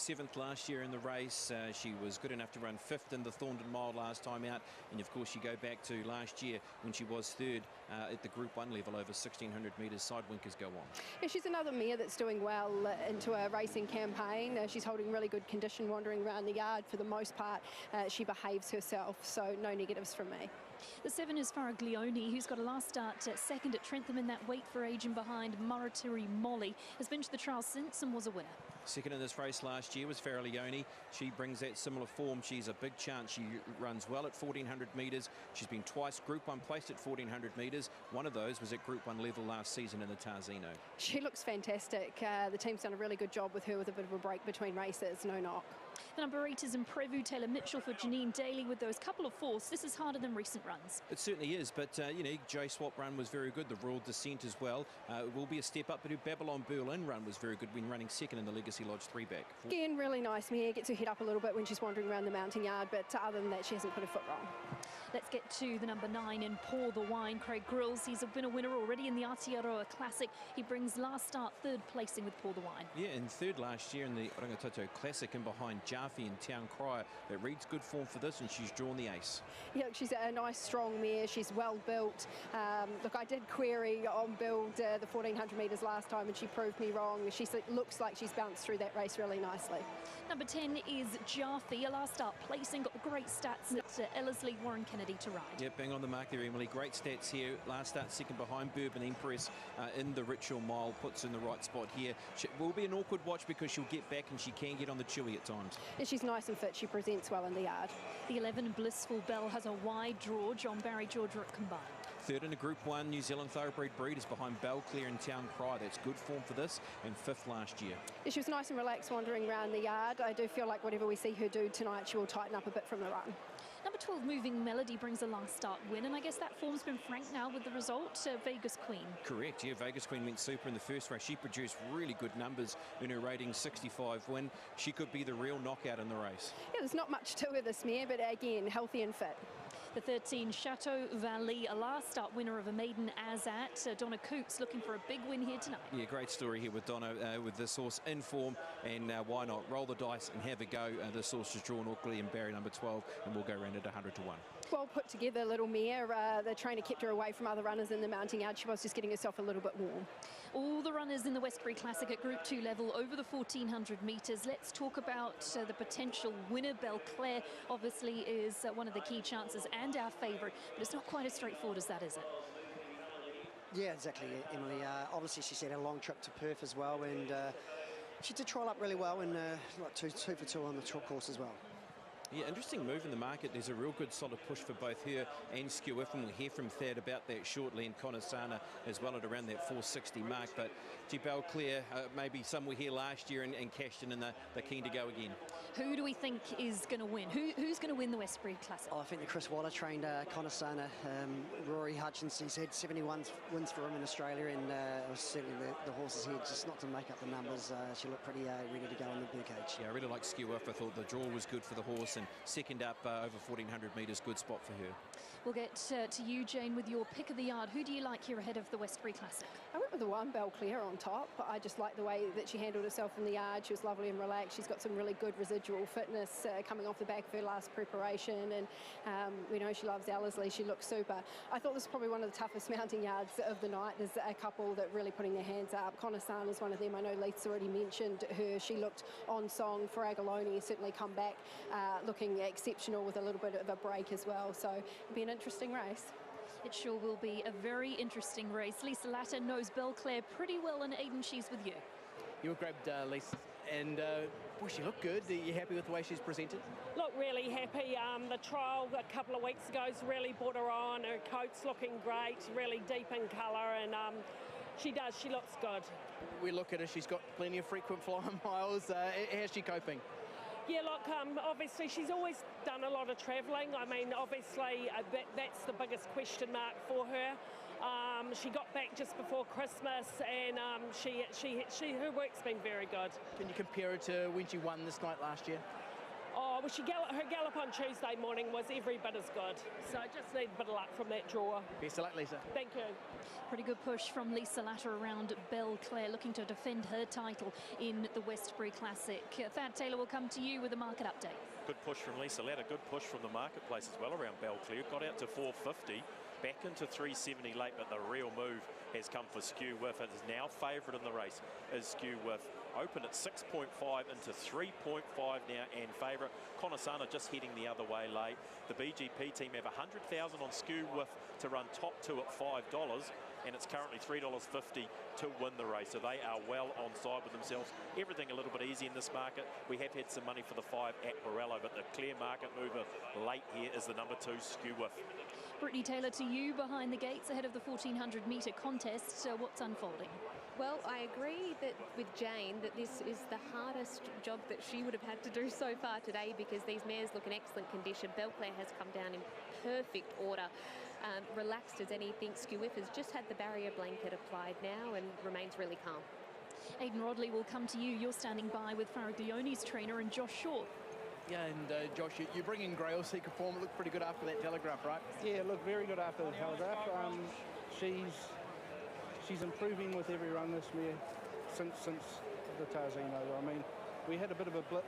7th last year in the race. She was good enough to run 5th in the Thorndon Mile last time out. And of course, you go back to last year when she was 3rd at the Group 1 level over 1,600 metres. Sidewinkers go on. Yeah, she's another mare that's doing well into a racing campaign. She's holding really good condition, wandering around the yard for the most part. She behaves herself, so no negatives from me. The 7 is Faraglione, who's got a last start second at Trentham in that weight for age and behind. Muratiri Molly has been to the trial since and was a winner. Second in this race last year was Faraglione. She brings that similar form. She's a big chance. She runs well at 1,400 metres. She's been twice Group 1 placed at 1,400 metres. One of those was at Group 1 level last season in the Tarzino. She looks fantastic. The team's done a really good job with her with a bit of a break between races, no knock. The number 8 is Imprevu, Taylor Mitchell for Janine Daly with those couple of fourths. This is harder than recent runs. It certainly is, but J-Swap run was very good. The Royal Descent as well. It will be a step up, but her Babylon Berlin run was very good when running second in the Legacy Lodge 3-back. Again, really nice mare. Gets her head up a little bit when she's wandering around the mounting yard, but other than that, she hasn't put her foot wrong. Let's get to the number 9 in Pour the Wine. Craig Grills, he's been a winner already in the Aotearoa Classic. He brings last start 3rd placing with Pour the Wine. Yeah, and 3rd last year in the Rangitoto Classic and behind Jaffe and Town Crier. It reads good form for this, and she's drawn the ace. Yeah, she's a nice strong mare. She's well built. Look, I did query on build the 1,400 metres last time, and she proved me wrong. She looks like she's bounced through that race really nicely. Number 10 is Jaffe, a last start placing, got great stats at Ellerslie, Warren Kennedy to ride. Yep, bang on the mark there, Emily. Great stats here. Last start second behind Bourbon Empress in the Ritual Mile, puts in the right spot here. She will be an awkward watch because she'll get back and she can get on the chewy at times. And she's nice and fit. She presents well in the yard. The 11 Blissful Bell has a wide draw. John Barry, George Rook combined. 3rd in a Group 1 New Zealand Thoroughbred breed is behind Belclair and Town Cry. That's good form for this, and 5th last year. Yeah, she was nice and relaxed wandering around the yard. I do feel like whatever we see her do tonight, she will tighten up a bit from the run. Number 12, Moving Melody, brings a last start win, and I guess that form's been franked now with the result. Vegas Queen. Correct, yeah, Vegas Queen went super in the first race. She produced really good numbers in her rating 65 win. She could be the real knockout in the race. Yeah, there's not much to her this mare, but again, healthy and fit. The 13, Chateau Valley, a last start winner of a maiden Azat. Donna Coots looking for a big win here tonight. Yeah, great story here with Donna with this horse in form, and why not roll the dice and have a go. This horse has drawn Auckland and Barry number 12, and we'll go around at 100 to 1. Well put together little mare. The trainer kept her away from other runners in the mounting yard. She was just getting herself a little bit warm. All the runners in the Westbury Classic at Group 2 level over the 1,400 metres. Let's talk about the potential winner. Belclair obviously is one of the key chances and our favourite, but it's not quite as straightforward as that, is it? Yeah, exactly, Emily. Obviously, she's had a long trip to Perth as well, and she did trial up really well, and like two for two on the chalk course as well. Yeah, interesting move in the market. There's a real good solid push for both her and Skew If, and we'll hear from Thad about that shortly, and Conasana as well at around that 460 mark. But Belclair, maybe somewhere here last year and cashed in, and they're keen to go again. Who do we think is going to win? Who's going to win the Westbury Classic? Oh, I think the Chris Waller trained Conasana. Rory Hutchins, he's had 71 wins for him in Australia, and it was certainly the horse's head, just not to make up the numbers. She looked pretty ready to go on the big cage. Yeah, I really like Skew If. I thought the draw was good for the horse, and second up over 1,400 metres, good spot for her. We'll get to you, Jane, with your pick of the yard. Who do you like here ahead of the Westbury Classic? I went with the 1, Belclair, on top. I just like the way that she handled herself in the yard. She was lovely and relaxed. She's got some really good residual fitness coming off the back of her last preparation, and we know she loves Ellerslie. She looks super. I thought this was probably one of the toughest mounting yards of the night. There's a couple that really putting their hands up. Conasana is one of them. I know Leith's already mentioned her. She looked on song. Faraglione certainly come back looking exceptional with a little bit of a break as well. So it'll be an interesting race. It sure will be a very interesting race. Lisa Latta knows Belclair pretty well, and Aidan, she's with you. You were grabbed, Lisa, and boy, she looked good. Are you happy with the way she's presented? Look, really happy. The trial a couple of weeks ago has really brought her on. Her coat's looking great, really deep in colour, and she looks good. We look at her, she's got plenty of frequent flying miles. How's she coping? Yeah, look, obviously she's always done a lot of travelling. I mean, obviously that's the biggest question mark for her. She got back just before Christmas, and her work's been very good. Can you compare her to when she won this night last year? Oh, well, her gallop on Tuesday morning was every bit as good. So just need a bit of luck from that draw. Best of luck, Lisa. Thank you. Pretty good push from Lisa Latter around Belclair, looking to defend her title in the Westbury Classic. Thad Taylor will come to you with a market update. Good push from Lisa Latter, good push from the marketplace as well around Belclair. Got out to 450, back into 370 late, but the real move has come for Skew Whiff. It is now favourite in the race, is Skew Whiff. Open at 6.5 into 3.5 now and favourite. Conasana just heading the other way late. The BGP team have 100,000 on Skew Whiff to run top two at $5, and it's currently $3.50 to win the race. So they are well on side with themselves. Everything a little bit easy in this market. We have had some money for the 5 at Borello, but the clear market mover late here is the number 2 Skew Whiff. Brittany Taylor, to you behind the gates ahead of the 1400 metre contest. So what's unfolding? Well, I agree that with Jane that this is the hardest job that she would have had to do so far today, because these mares look in excellent condition. Belclair has come down in perfect order, relaxed as anything. Skew Whiff has just had the barrier blanket applied now and remains really calm. Aidan Rodley will come to you. You're standing by with Faraglione's trainer and Josh Shaw. Yeah, and Josh, you bring in Grail Seeker form. It looked pretty good after that Telegraph, right? Yeah, looked very good after the Telegraph. She's improving with every run this year since the Tarzine over. I mean, we had a bit of a blip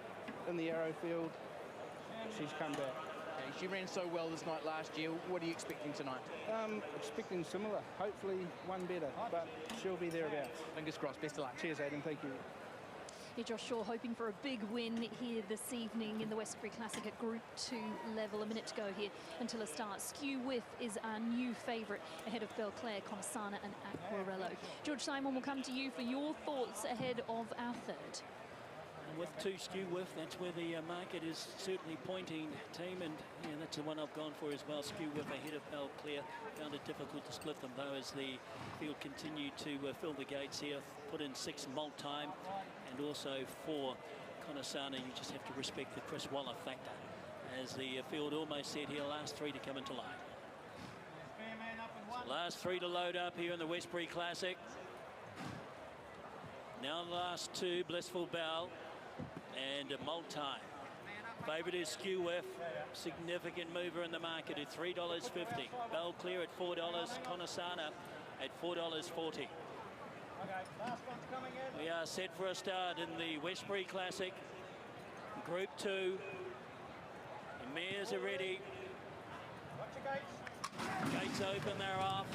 in the Arrow field. She's come back. Okay, she ran so well this night last year. What are you expecting tonight? Expecting similar. Hopefully one better, but she'll be thereabouts. Fingers crossed. Best of luck. Cheers, Aidan. Thank you. Yeah, Josh Shaw hoping for a big win here this evening in the Westbury Classic at Group 2 level. A minute to go here until it starts. Skew Whiff is our new favourite ahead of Belclair, Conasana and Aquarello. George Simon will come to you for your thoughts ahead of our third. With 2 Skew Whiff, that's where the market is certainly pointing, team, and yeah, that's the one I've gone for as well. Skew Whiff ahead of Belclair. Found it difficult to split them though as the field continued to fill the gates here. Put in 6 Multime and also 4 Conasana. You just have to respect the Chris Waller factor as the field almost said here, last 3 to come into line. So last 3 to load up here in the Westbury Classic. Now the last 2, Blissful Bell and Multime. Favourite is Skew Whiff, significant mover in the market at $3.50. Belclair at $4, Conasana at $4.40. We are set for a start in the Westbury Classic, Group 2. The mares are ready. Gates open, they're off.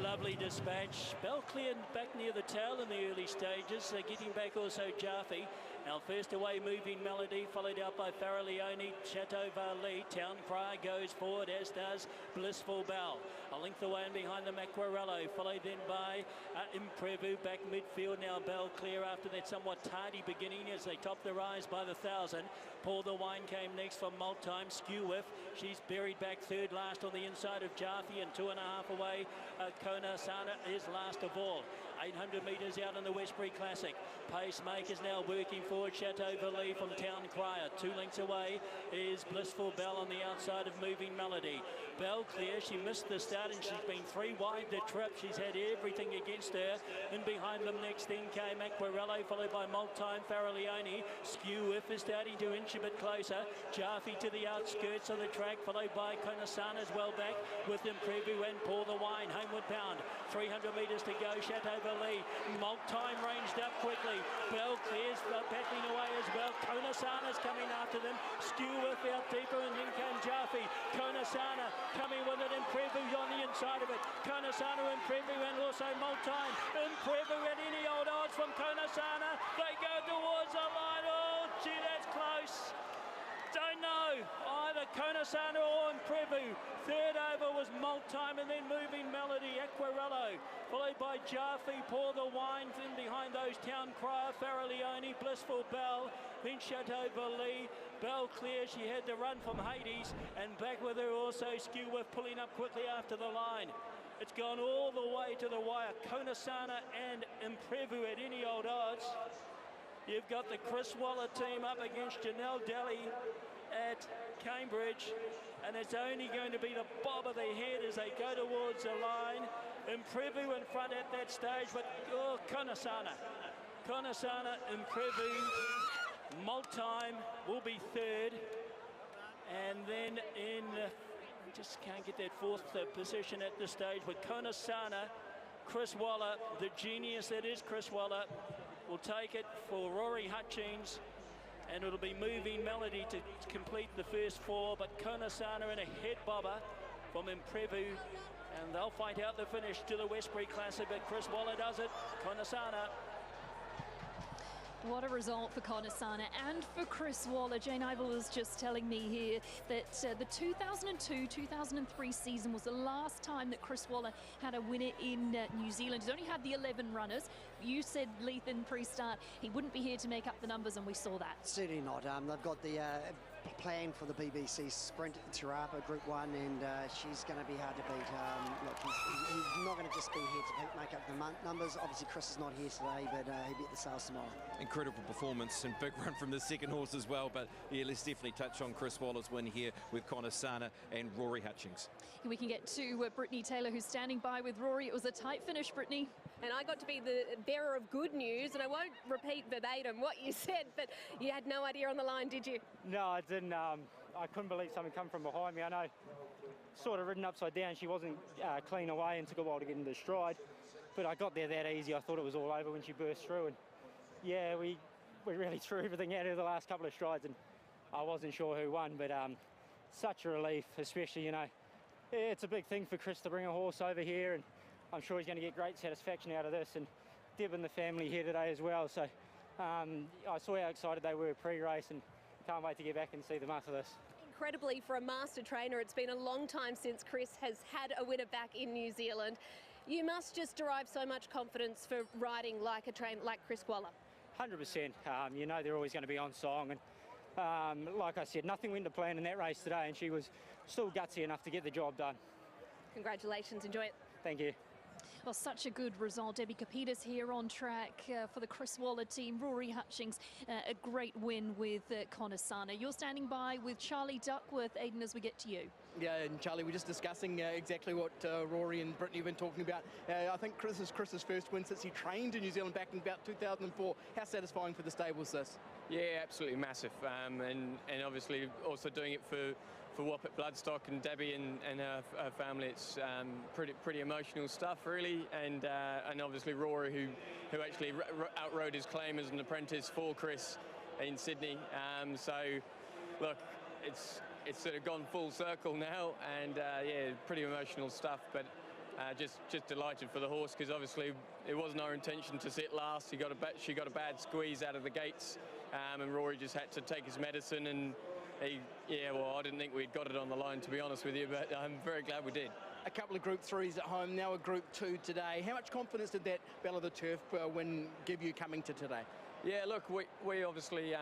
Lovely dispatch. Belclair back near the tail in the early stages. They're getting back also Jaffe. Now first away Moving Melody, followed out by Faraglione, Chateau Varley. Town Cry goes forward, as does Blissful Bell. A length away and behind them Aquarello, followed then by Imprevu back midfield. Now Belclair after that somewhat tardy beginning as they top the rise by the 1,000. Pour the Wine came next from Multime. Skew Whiff, she's buried back third last on the inside of Jaffe, and 2.5 away. Conasana is last of all. 800 metres out in the Westbury Classic. Pacemakers now working forward. Chateau Varley from Town Crier. 2 lengths away is Blissful Bell on the outside of Moving Melody. Belclair, she missed the start and she's been 3 wide the trip. She's had everything against her. And behind them next then came Aquarello, followed by Multime, Faraglione. Skew Whiff is starting to inch a bit closer. Jaffe to the outskirts of the track, followed by Conasana as well back with Imprevu and Pour the Wine. Homeward bound. 300 metres to go. Chateau Varley. Multime ranged up quickly. Belclair's battling away as well. Conasana's coming after them. Skew Whiff out deeper, and then came Jaffe. Conasana coming with it. Imprevu on the inside of it. Conasana, Imprevu, and also Multime. Imprevu at any old odds from Conasana. They go towards the line. Oh, gee, that's close. Don't know. Either Conasana or Imprevu. Third over was Multime, and then Moving Melody, Aquarello, followed by Jaffe, Pour the Wine, then behind those Town Crier, Faraglione, Blissful Bell, then Chateau Varley. Belclair, she had to run from Hades, and back with her also Skew Whiff pulling up quickly after the line. It's gone all the way to the wire. Conasana and Imprevu at any old odds. You've got the Chris Waller team up against Janelle Daly at Cambridge, and it's only going to be the bob of their head as they go towards the line. Imprevu in front at that stage, but Conasana, Imprevu, Multime, will be third. And then in, just can't get that fourth position at this stage with Konasana. Chris Waller, the genius that is Chris Waller, will take it for Rory Hutchings. And it'll be Moving Melody to complete the first four, but Konasana in a head bobber from Imprevu, and they'll fight out the finish to the Westbury Classic, but Chris Waller does it. Konasana. What a result for Konasana and for Chris Waller. Jane Ivel was just telling me here that the 2002-2003 season was the last time that Chris Waller had a winner in New Zealand. He's only had the 11 runners. You said, Leith, in pre-start, he wouldn't be here to make up the numbers, and we saw that. Certainly not. They've got the plan for the BBC Sprint Tarapa Group 1, and she's going to be hard to beat. Look, he's not going to just be here to make up the numbers. Obviously, Chris is not here today, but he'll be at the sales tomorrow. Incredible performance and big run from the second horse as well. But yeah, let's definitely touch on Chris Waller's win here with Konasana and Rory Hutchings. We can get to Brittany Taylor, who's standing by with Rory. It was a tight finish, Brittany. And I got to be the bearer of good news, and I won't repeat verbatim what you said, but you had no idea on the line, did you? No, I didn't. I couldn't believe something come from behind me. I know, sort of ridden upside down. She wasn't clean away and took a while to get into stride. But I got there that easy. I thought it was all over when she burst through. And yeah, we really threw everything out of the last couple of strides, and I wasn't sure who won, but such a relief, especially, you know, it's a big thing for Chris to bring a horse over here, and I'm sure he's going to get great satisfaction out of this, and Deb and the family here today as well. So I saw how excited they were pre-race, and can't wait to get back and see them after this. Incredibly, for a master trainer, it's been a long time since Chris has had a winner back in New Zealand. You must just derive so much confidence for riding like a trainer like Chris Waller. 100%. You know they're always going to be on song, and like I said, nothing went to plan in that race today, and she was still gutsy enough to get the job done. Congratulations, enjoy it. Thank you. Well, such a good result. Debbie Kapitas here on track for the Chris Waller team. Rory Hutchings, a great win with Konasana. You're standing by with Charlie Duckworth. Aidan, as we get to you. Yeah, and Charlie, we're just discussing exactly what Rory and Brittany have been talking about. I think Chris's first win since he trained in New Zealand back in about 2004. How satisfying for the stable is this? Yeah, absolutely massive. And obviously also doing it for Whoppet Bloodstock and Debbie and her family. It's pretty emotional stuff, really. And obviously Rory, who actually outrode his claim as an apprentice for Chris in Sydney. So, look, it's sort of gone full circle now, and yeah, pretty emotional stuff. But just delighted for the horse, because obviously it wasn't our intention to sit last. She got a bad squeeze out of the gates, and Rory just had to take his medicine. And I didn't think we'd got it on the line, to be honest with you, but I'm very glad we did. A couple of Group 3s at home, now a Group 2 today. How much confidence did that Belle of the Turf win give you coming to today? Yeah, look, we obviously